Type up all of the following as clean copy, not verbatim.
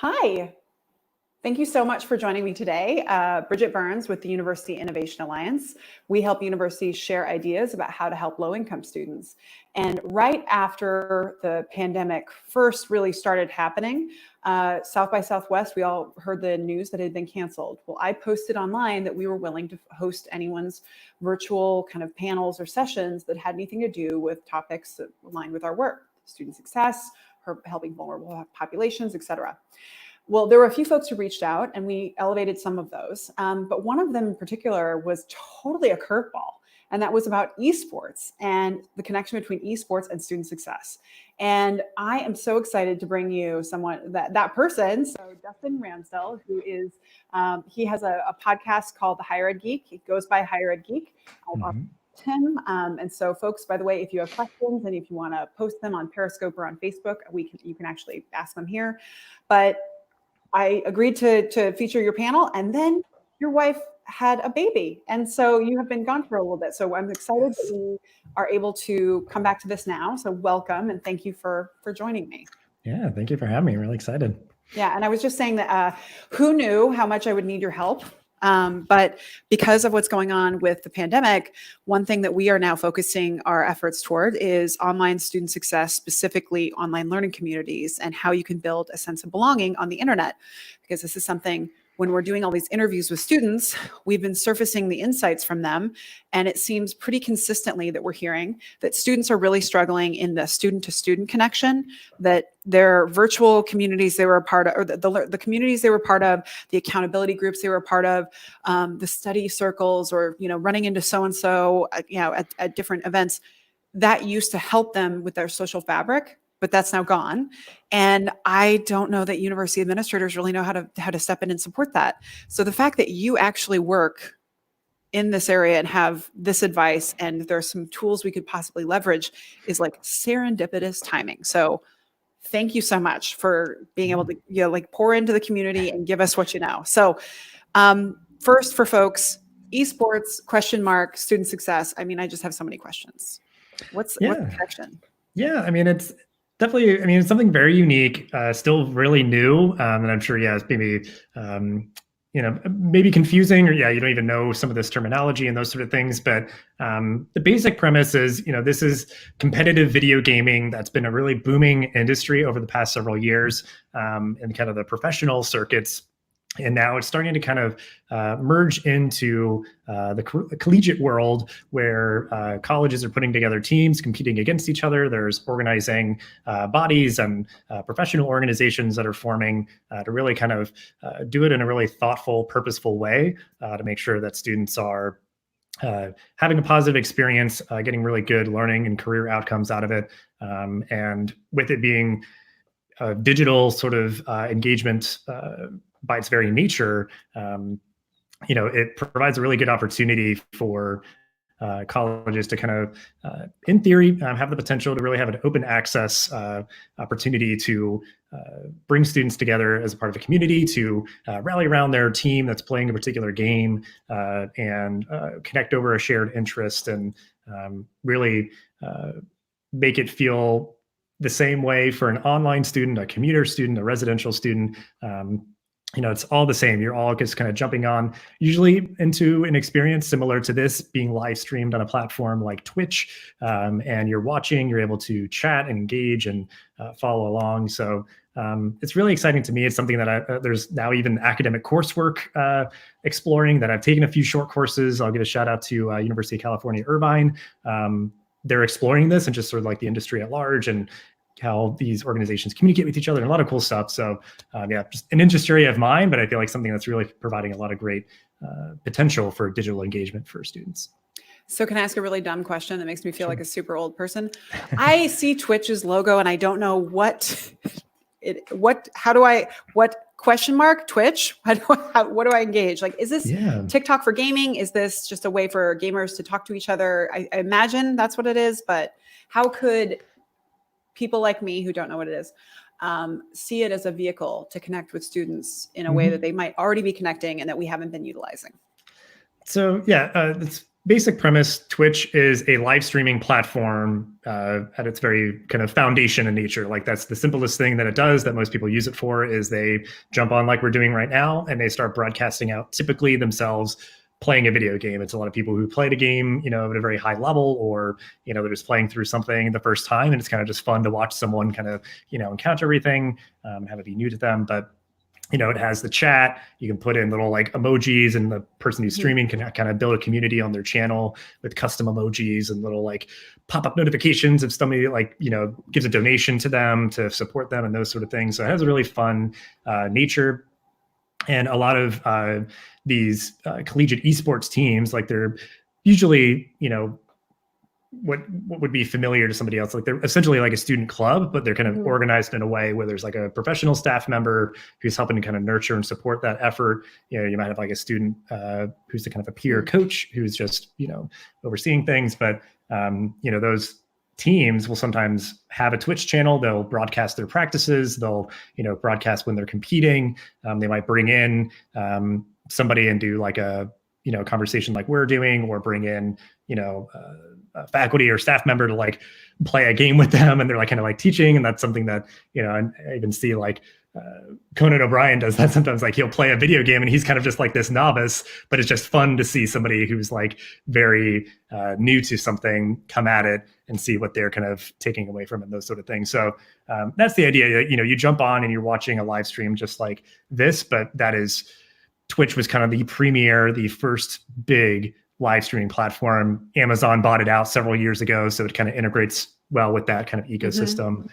Hi, thank you so much for joining me today. Bridget Burns with the University Innovation Alliance. We help universities share ideas about how to help low-income students. And right after the pandemic first really started happening, South by Southwest, we all heard the news that it had been canceled. Well, I posted online that we were willing to host anyone's virtual kind of panels or sessions that had anything to do with topics that aligned with our work, student success, helping vulnerable populations, et cetera. Well, there were a few folks who reached out and we elevated some of those. But one of them in particular was totally a curveball. And that was about esports and the connection between esports and student success. And I am so excited to bring you someone, that person. So Dustin Ramsdell, who is, he has a podcast called The Higher Ed Geek. He goes by Higher Ed Geek. Him. And so folks, by the way, if you have questions and if you want to post them on Periscope or on Facebook, you can actually ask them here. But I agreed to feature your panel, and then your wife had a baby. And so you have been gone for a little bit. So I'm excited that we are able to come back to this now. So welcome, and thank you for joining me. Yeah, thank you for having me. I'm really excited. Yeah, and I was just saying that who knew how much I would need your help? But because of what's going on with the pandemic, one thing that we are now focusing our efforts toward is online student success, specifically online learning communities, and how you can build a sense of belonging on the internet. Because this is something, when we're doing all these interviews with students, we've been surfacing the insights from them. And it seems pretty consistently that we're hearing that students are really struggling in the student-to-student connection, that their virtual communities they were a part of, or the communities they were part of, the accountability groups they were a part of, the study circles, or running into so-and-so at different events, that used to help them with their social fabric. But that's now gone. And I don't know that university administrators really know how to step in and support that. So the fact that you actually work in this area and have this advice, and there's some tools we could possibly leverage, is like serendipitous timing. So thank you so much for being able to pour into the community and give us what you know. So first, for folks, esports, student success. I mean, I just have so many questions. What's the connection? Yeah, I mean, it's definitely, it's something very unique, still really new. And I'm sure, it's maybe, maybe confusing, or you don't even know some of this terminology and those sort of things. But the basic premise is, this is competitive video gaming that's been a really booming industry over the past several years in kind of the professional circuits. And now it's starting to kind of merge into the collegiate world, where colleges are putting together teams competing against each other. There's organizing bodies and professional organizations that are forming to really kind of do it in a really thoughtful, purposeful way to make sure that students are having a positive experience, getting really good learning and career outcomes out of it. And with it being a digital sort of engagement by its very nature, it provides a really good opportunity for colleges to kind of, in theory, have the potential to really have an open access opportunity to bring students together as a part of a community, to rally around their team that's playing a particular game, and connect over a shared interest, and really make it feel the same way for an online student, a commuter student, a residential student. It's all the same. You're all just kind of jumping on, usually into an experience similar to this, being live streamed on a platform like Twitch, and you're watching, you're able to chat and engage and follow along. So it's really exciting to me. It's something that there's now even academic coursework exploring that I've taken a few short courses. I'll give a shout out to University of California, Irvine. They're exploring this and just sort of like the industry at large and how these organizations communicate with each other, and a lot of cool stuff. So just an interest area of mine, but I feel like something that's really providing a lot of great potential for digital engagement for students. So can I ask a really dumb question that makes me feel like a super old person? I see Twitch's logo and I don't know what question mark Twitch? What do I engage? Like, is this TikTok for gaming? Is this just a way for gamers to talk to each other? I imagine that's what it is, but how could people like me who don't know what it is see it as a vehicle to connect with students in a way that they might already be connecting and that we haven't been utilizing? So it's basic premise, Twitch is a live streaming platform at its very kind of foundation in nature. Like that's the simplest thing that it does that most people use it for is they jump on like we're doing right now and they start broadcasting out typically themselves playing a video game. It's a lot of people who played a game, at a very high level, or, they're just playing through something the first time. And it's kind of just fun to watch someone kind of, encounter everything, have it be new to them. But it has the chat. You can put in little like emojis, and the person who's streaming can kind of build a community on their channel with custom emojis and little like pop-up notifications if somebody like, gives a donation to them to support them and those sort of things. So it has a really fun nature. And a lot of these collegiate esports teams, like they're usually, what would be familiar to somebody else, like they're essentially like a student club, but they're kind of organized in a way where there's like a professional staff member who's helping to kind of nurture and support that effort. You might have like a student who's the kind of a peer coach who's just overseeing things, but those teams will sometimes have a Twitch channel. They'll broadcast their practices. They'll broadcast when they're competing. They might bring in somebody and do like a conversation like we're doing, or bring in a faculty or staff member to like play a game with them, and they're like kind of like teaching. And that's something that I even see like Conan O'Brien does that sometimes. Like he'll play a video game and he's kind of just like this novice, but it's just fun to see somebody who's like very new to something come at it and see what they're kind of taking away from it, those sort of things. So that's the idea that you jump on and you're watching a live stream just like this, but that is Twitch was kind of the premier, the first big live streaming platform. Amazon bought it out several years ago, so it kind of integrates well with that kind of ecosystem.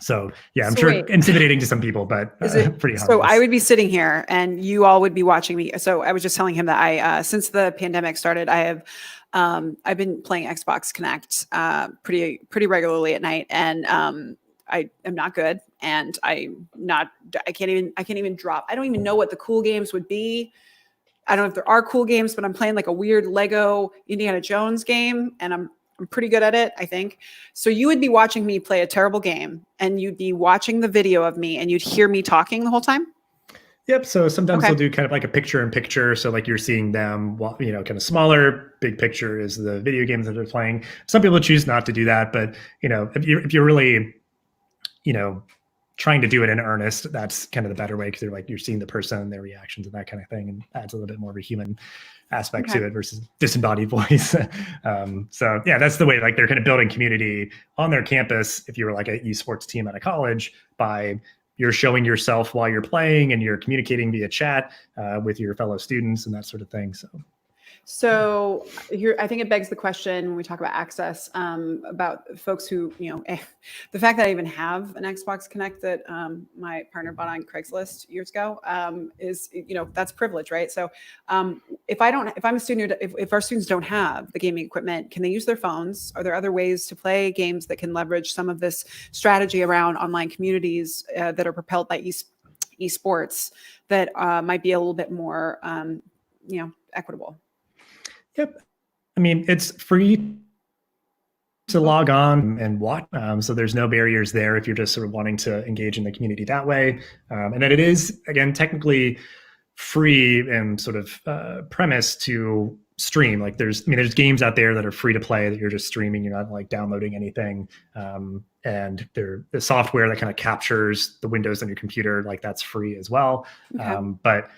So yeah, I'm sure intimidating to some people, but pretty hard. So I would be sitting here and you all would be watching me. So I was just telling him that I, since the pandemic started, I've been playing Xbox Connect pretty regularly at night, and I am not good, and I can't even drop. I don't even know what the cool games would be. I don't know if there are cool games, but I'm playing like a weird Lego Indiana Jones game, and I'm pretty good at it, I think. So you would be watching me play a terrible game, and you'd be watching the video of me, and you'd hear me talking the whole time? Yep. So sometimes they'll do kind of like a picture-in-picture. So like you're seeing them, kind of smaller. Big picture is the video games that they're playing. Some people choose not to do that, but if you're really, trying to do it in earnest, that's kind of the better way, because you're seeing the person and their reactions and that kind of thing, and adds a little bit more of a human aspect to it versus disembodied voice. So yeah, that's the way like they're kind of building community on their campus. If you were like an esports team at a college, by you're showing yourself while you're playing and you're communicating via chat with your fellow students and that sort of thing. So here, I think it begs the question when we talk about access, about folks who, the fact that I even have an Xbox Connect that my partner bought on Craigslist years ago is, that's privilege, right? So if I'm a student, if our students don't have the gaming equipment, can they use their phones? Are there other ways to play games that can leverage some of this strategy around online communities that are propelled by esports that might be a little bit more, equitable? Yep. I mean, it's free to log on and watch. So there's no barriers there if you're just sort of wanting to engage in the community that way. And then it is, again, technically free and sort of premise to stream. Like there's games out there that are free to play that you're just streaming. You're not like downloading anything. And the software that kind of captures the windows on your computer, like that's free as well. Okay. But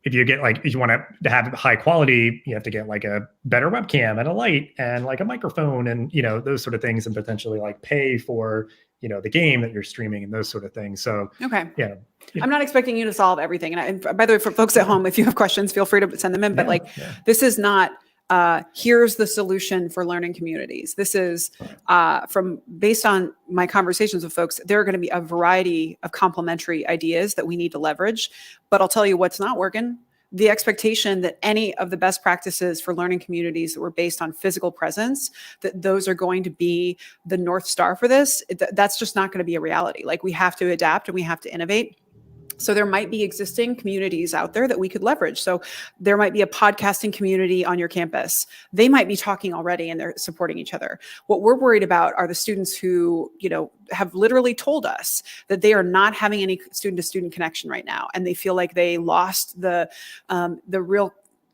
if you want to have high quality, you have to get like a better webcam and a light and like a microphone and, those sort of things, and potentially like pay for, the game that you're streaming and those sort of things. So, okay. Yeah. I'm not expecting you to solve everything. And by the way, for folks at home, if you have questions, feel free to send them in, but this is not, here's the solution for learning communities. This is based on my conversations with folks, there are going to be a variety of complementary ideas that we need to leverage, but I'll tell you what's not working. The expectation that any of the best practices for learning communities that were based on physical presence, that those are going to be the North Star for this, that's just not going to be a reality. Like we have to adapt and we have to innovate. So there might be existing communities out there that we could leverage. So there might be a podcasting community on your campus. They might be talking already and they're supporting each other. What we're worried about are the students who, have literally told us that they are not having any student-to-student connection right now. And they feel like they lost the real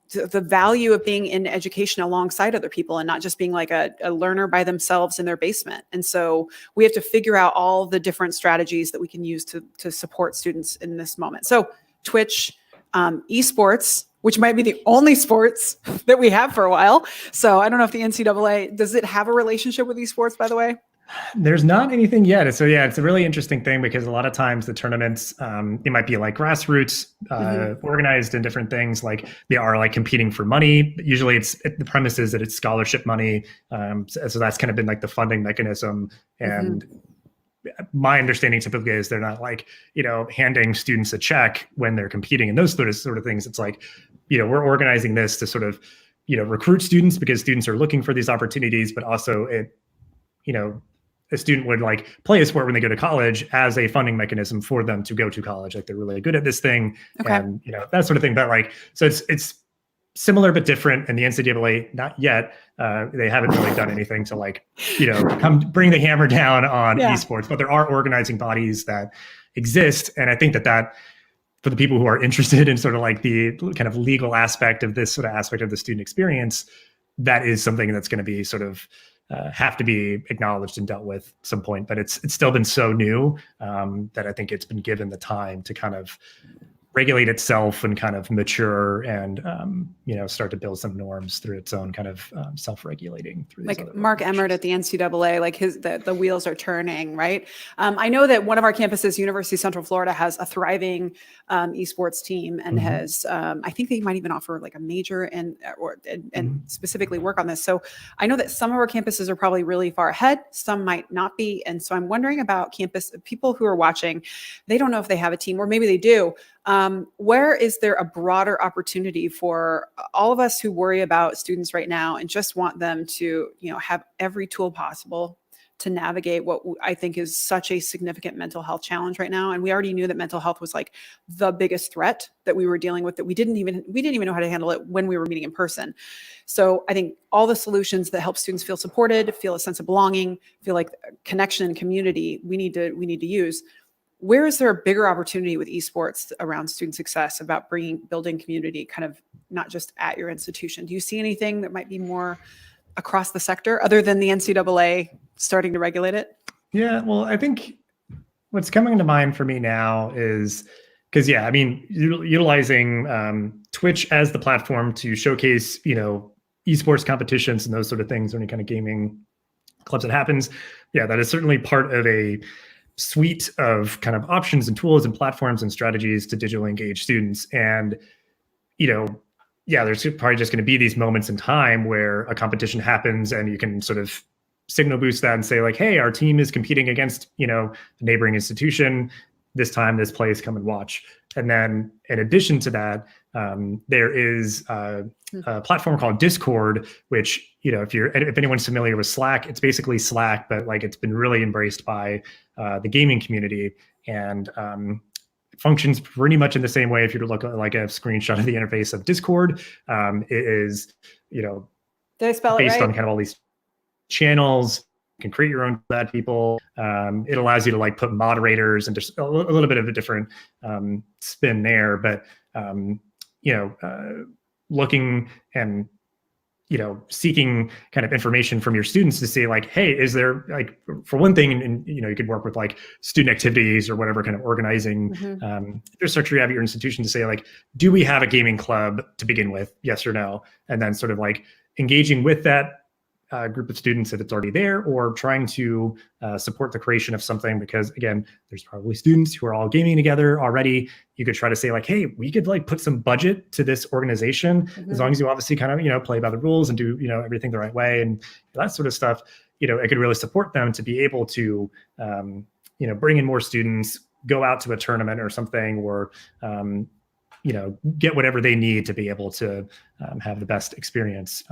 the value of being in education alongside other people and not just being like a learner by themselves in their basement. And so we have to figure out all the different strategies that we can use to support students in this moment. So Twitch, esports, which might be the only sports that we have for a while. So I don't know if the NCAA, does it have a relationship with esports, by the way? There's not anything yet. So yeah, it's a really interesting thing because a lot of times the tournaments, they might be like grassroots, organized in different things. Like they are like competing for money. Usually the premise is that it's scholarship money. So that's kind of been like the funding mechanism. And my understanding typically is they're not like, handing students a check when they're competing and those sort of things. It's like, we're organizing this to sort of, recruit students because students are looking for these opportunities, but also a student would like play a sport when they go to college as a funding mechanism for them to go to college. Like they're really good at this thing and, that sort of thing. But like, so it's similar, but different. And the NCAA, not yet, they haven't really done anything to like, come bring the hammer down on esports, but there are organizing bodies that exist. And I think that for the people who are interested in sort of like the kind of legal aspect of this sort of aspect of the student experience, that is something that's going to be sort of have to be acknowledged and dealt with at some point. But it's still been so new that I think it's been given the time to kind of regulate itself and kind of mature and start to build some norms through its own kind of self-regulating. Through like Mark Emmert at the NCAA, like the wheels are turning, right? I know that one of our campuses, University of Central Florida, has a thriving esports team and has, I think they might even offer like a major and specifically work on this. So I know that some of our campuses are probably really far ahead, some might not be. And so I'm wondering about campus people who are watching, they don't know if they have a team or maybe they do. Where is there a broader opportunity for all of us who worry about students right now and just want them to, have every tool possible to navigate what I think is such a significant mental health challenge right now? And we already knew that mental health was like the biggest threat that we were dealing with, that we didn't even know how to handle it when we were meeting in person. So I think all the solutions that help students feel supported, feel a sense of belonging, feel like connection and community, we need to use. Where is there a bigger opportunity with esports around student success, about building community, kind of not just at your institution? Do you see anything that might be more across the sector other than the NCAA starting to regulate it? Yeah, well, I think what's coming to mind for me now is because, utilizing Twitch as the platform to showcase, esports competitions and those sort of things, or any kind of gaming clubs that happens. Yeah, that is certainly part of a suite of kind of options and tools and platforms and strategies to digitally engage students. And, there's probably just going to be these moments in time where a competition happens and you can sort of signal boost that and say like, hey, our team is competing against, the neighboring institution. This time, this place, come and watch. And then in addition to that, there is a platform called Discord, which, if anyone's familiar with Slack, it's basically Slack, but like it's been really embraced by the gaming community, and it functions pretty much in the same way. If you were to look at like a screenshot of the interface of Discord, it is, Did I spell it based right? on kind of all these channels. You can create your own chat people. It allows you to like put moderators and just a little bit of a different spin there. But looking and seeking kind of information from your students to say like, hey, is there like, for one thing, and you could work with like student activities or whatever kind of organizing infrastructure you have at your institution to say like, do we have a gaming club to begin with? Yes or no? And then sort of like engaging with that group of students if it's already there, or trying to support the creation of something, because again, there's probably students who are all gaming together already. You could try to say like, hey, we could like put some budget to this organization, as long as you obviously kind of, play by the rules and do, everything the right way and that sort of stuff. It could really support them to be able to, bring in more students, go out to a tournament or something, or, get whatever they need to be able to have the best experience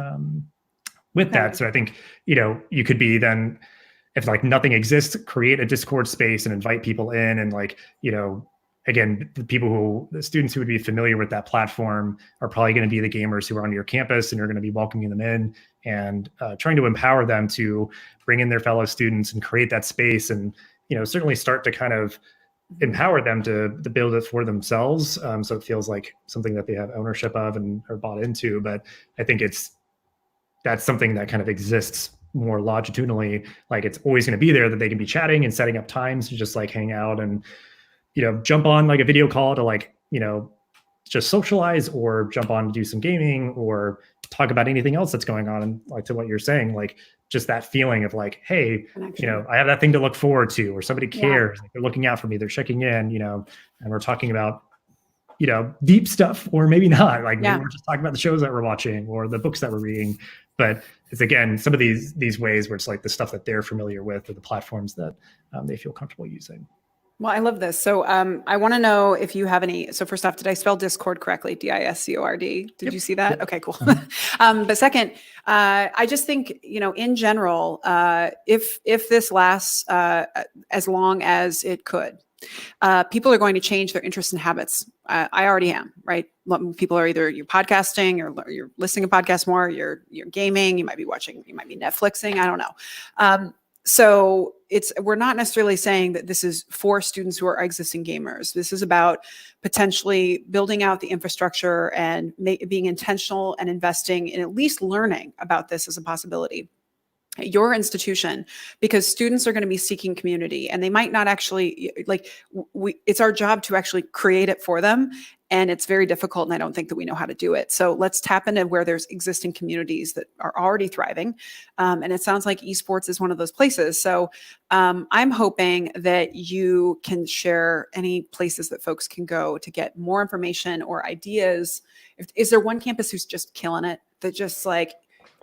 with that. So I think, you could be then, if like nothing exists, create a Discord space and invite people in. And like, again, the students who would be familiar with that platform are probably going to be the gamers who are on your campus, and you're going to be welcoming them in and trying to empower them to bring in their fellow students and create that space. And, certainly start to kind of empower them to build it for themselves. So it feels like something that they have ownership of and are bought into. But I think that's something that kind of exists more longitudinally. Like it's always going to be there, that they can be chatting and setting up times to just like hang out and, jump on like a video call to like, just socialize, or jump on to do some gaming or talk about anything else that's going on. And like to what you're saying, like just that feeling of like, hey, I have that thing to look forward to, or somebody cares, like they're looking out for me, they're checking in, and we're talking about, deep stuff, or maybe not, like maybe we're just talking about the shows that we're watching or the books that we're reading. But it's, again, some of these ways where it's like the stuff that they're familiar with, or the platforms that they feel comfortable using. Well, I love this. So I want to know if you have any. So first off, did I spell Discord correctly? Discord. Did you see that? Yep. Okay, cool. But second, I just think, in general, if this lasts as long as it could, people are going to change their interests and habits. I already am, right? People are either you're podcasting, or you're listening to podcasts more, you're gaming, you might be Netflixing. I don't know. So we're not necessarily saying that this is for students who are existing gamers. This is about potentially building out the infrastructure and being intentional and investing in at least learning about this as a possibility at your institution, because students are going to be seeking community, and they might not actually it's our job to actually create it for them. And it's very difficult, and I don't think that we know how to do it. So let's tap into where there's existing communities that are already thriving. And it sounds like esports is one of those places. So I'm hoping that you can share any places that folks can go to get more information or ideas. Is there one campus who's just killing it, that just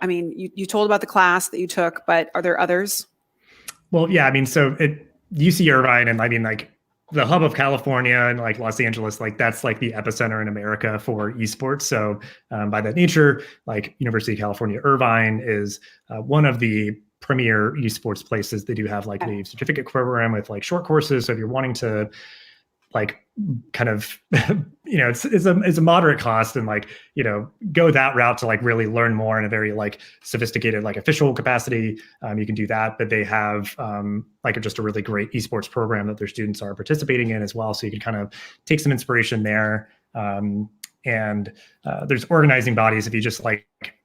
you told about the class that you took, but are there others? Well, yeah, so UC Irvine, and the hub of California and like Los Angeles, like that's like the epicenter in America for esports. So by that nature, like University of California, Irvine is one of the premier esports places. They do have like the certificate program with like short courses. So if you're wanting to kind of, it's a moderate cost, and go that route to really learn more in a very sophisticated official capacity, you can do that. But they have just a really great esports program that their students are participating in as well. So you can kind of take some inspiration there. And there's organizing bodies if you just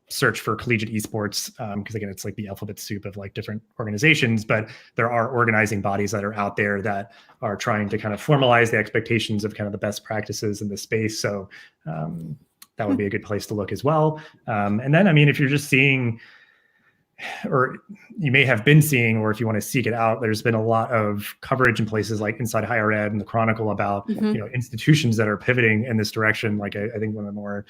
search for collegiate esports, because again, it's the alphabet soup of different organizations, but there are organizing bodies that are out there that are trying to kind of formalize the expectations of kind of the best practices in the space. So that would be a good place to look as well. And then, if you're just seeing, or you may have been seeing, or if you want to seek it out, there's been a lot of coverage in places like Inside Higher Ed and the Chronicle about institutions that are pivoting in this direction. I think one of the more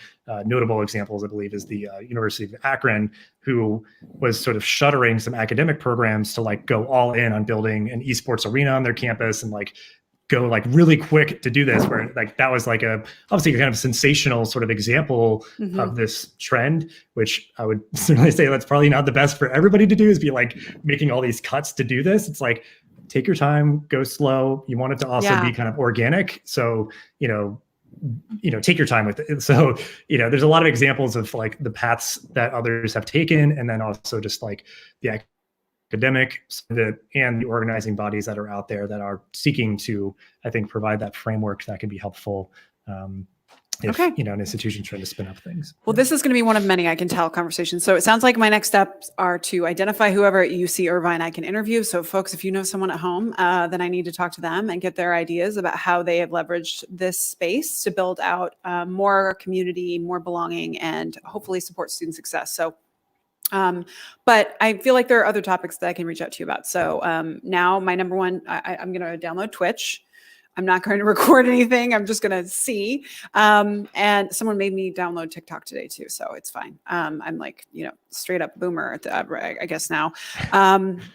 notable examples, I believe, is the University of Akron, who was sort of shuttering some academic programs to go all in on building an esports arena on their campus, and go really quick to do this, where that was obviously kind of sensational sort of example of this trend, which I would certainly say that's probably not the best for everybody to do, is be making all these cuts to do this. It's take your time, go slow. You want it to also be kind of organic. So, take your time with it. So, there's a lot of examples of the paths that others have taken, and then also just the academic and the organizing bodies that are out there that are seeking to, I think, provide that framework that can be helpful if an institution's trying to spin up things. Well, this is going to be one of many, I can tell, conversations. So it sounds like my next steps are to identify whoever at UC Irvine I can interview. So folks, if you know someone at home, then I need to talk to them and get their ideas about how they have leveraged this space to build out more community, more belonging, and hopefully support student success. So but I feel like there are other topics that I can reach out to you about. So now my number one, I'm going to download Twitch. I'm not going to record anything. I'm just going to see. And someone made me download TikTok today too, so it's fine. I'm straight up boomer, I guess now.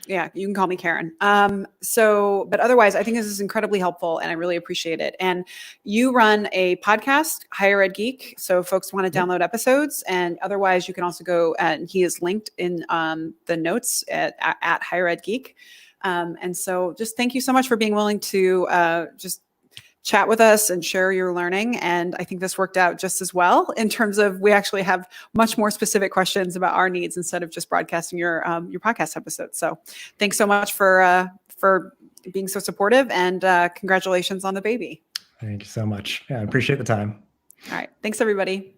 Yeah, you can call me Karen. But otherwise, I think this is incredibly helpful, and I really appreciate it. And you run a podcast, Higher Ed Geek. So if folks want to download episodes, and otherwise you can also go, and he is linked in the notes at Higher Ed Geek. And so just thank you so much for being willing to just chat with us and share your learning. And I think this worked out just as well in terms of we actually have much more specific questions about our needs instead of just broadcasting your podcast episode. So thanks so much for being so supportive, and congratulations on the baby. Thank you so much. Yeah, I appreciate the time. All right. Thanks, everybody.